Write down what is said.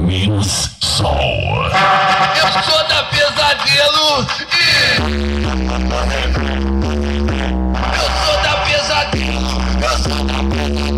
Minas Som. Eu sou da Pesadelo e... Eu sou da Pesadelo. Eu sou da Pesadelo.